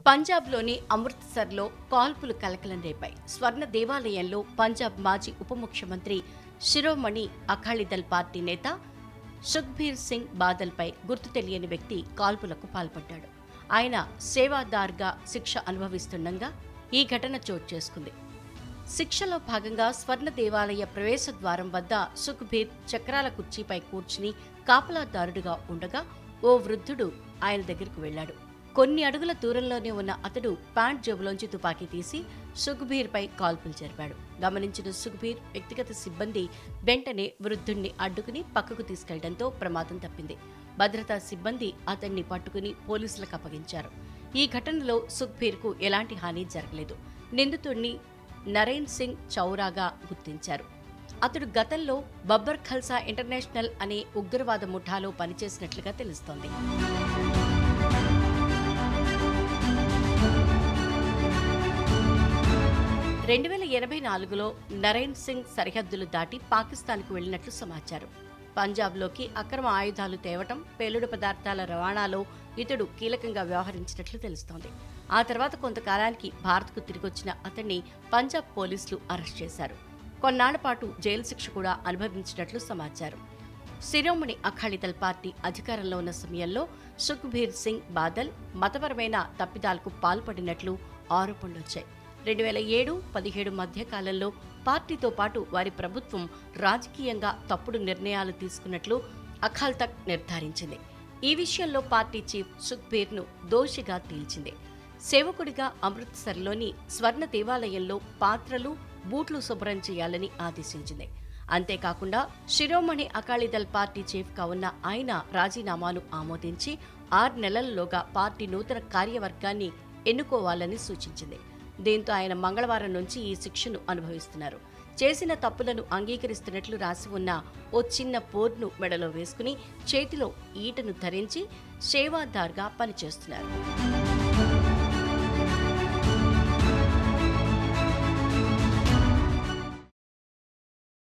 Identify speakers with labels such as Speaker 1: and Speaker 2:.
Speaker 1: పంజాబ్లోని అమృత్సర్లో కాల్పులు కలకలం రేపాయి. స్వర్ణ దేవాలయంలో పంజాబ్ మాజీ ఉప ముఖ్యమంత్రి శిరోమణి అకాలీదళ్ పార్టీ నేత సుఖ్బీర్ సింగ్ బాదల్పై గుర్తు తెలియని వ్యక్తి కాల్పులకు పాల్పడ్డాడు. ఆయన సేవాదార్గా శిక్ష అనుభవిస్తుండగా ఈ ఘటన చోటు చేసుకుంది. శిక్షలో భాగంగా స్వర్ణ దేవాలయ ప్రవేశ ద్వారం వద్ద సుఖ్బీర్ చక్రాల కుర్చీపై కూర్చుని కాపలాదారుడిగా ఉండగా ఓ వృద్ధుడు ఆయన దగ్గరకు వెళ్లాడు. కొన్ని అడుగుల దూరంలోనే ఉన్న అతడు ప్యాంట్ జేబులోంచి తుపాకీ తీసి సుఖ్బీర్పై కాల్పులు జరిపాడు. గమనించిన సుఖ్బీర్ వ్యక్తిగత సిబ్బంది వెంటనే వృద్ధుణ్ణి అడ్డుకుని పక్కకు తీసుకెళ్లడంతో ప్రమాదం తప్పింది. భద్రతా సిబ్బంది అతన్ని పట్టుకుని పోలీసులకు అప్పగించారు. ఈ ఘటనలో సుఖ్బీర్కు ఎలాంటి హాని జరగలేదు. నిందితుడిని నరేన్ సింగ్ చౌరాగా గుర్తించారు. అతడు గతంలో బబ్బర్ ఖల్సా ఇంటర్నేషనల్ అనే ఉగ్రవాద ముఠాలో పనిచేసినట్లుగా తెలుస్తోంది. 2084లో నరేన్ సింగ్ సరిహద్దులు దాటి పాకిస్తాన్కు వెళ్లినట్లు సమాచారం. పంజాబ్లోకి అక్రమ ఆయుధాలు తేవటం, పేలుడు పదార్థాల రవాణాలో ఇతడు కీలకంగా వ్యవహరించినట్లు తెలుస్తోంది. ఆ తర్వాత కొంతకాలానికి భారత్కు తిరిగొచ్చిన అతన్ని పంజాబ్ పోలీసులు అరెస్ట్ చేశారు. కొన్నాళ్ల పాటు జైలు శిక్ష కూడా అనుభవించినట్లు సమాచారం. శిరోమణి అకాలీదళ్ పార్టీ అధికారంలో ఉన్న సమయంలో సుఖ్బీర్ సింగ్ బాదల్ మతపరమైన తప్పిదాలకు పాల్పడినట్లు ఆరోపణలొచ్చాయి. 2007-17 మధ్య కాలంలో పార్టీతో పాటు వారి ప్రభుత్వం రాజకీయంగా తప్పుడు నిర్ణయాలు తీసుకున్నట్లు అకాల్ తఖ్త్ నిర్ధారించింది. ఈ విషయంలో పార్టీ చీఫ్ సుఖ్బీర్ను దోషిగా తేల్చింది. సేవకుడిగా అమృత్సర్లోని స్వర్ణ దేవాలయంలో పాత్రలు, బూట్లు శుభ్రం చేయాలని ఆదేశించింది. అంతేకాకుండా శిరోమణి అకాలీదళ్ పార్టీ చీఫ్గా ఉన్న ఆయన రాజీనామాను ఆమోదించి 6 నెలల్లోగా పార్టీ నూతన కార్యవర్గాన్ని ఎన్నుకోవాలని సూచించింది. దీంతో ఆయన మంగళవారం నుంచి ఈ శిక్షను అనుభవిస్తున్నారు. చేసిన తప్పులను అంగీకరిస్తున్నట్లు రాసి ఉన్న ఓ చిన్న బోర్డును మెడలో వేసుకుని చేతిలో ఈటను ధరించి సేవాదార్గా పనిచేస్తున్నారు.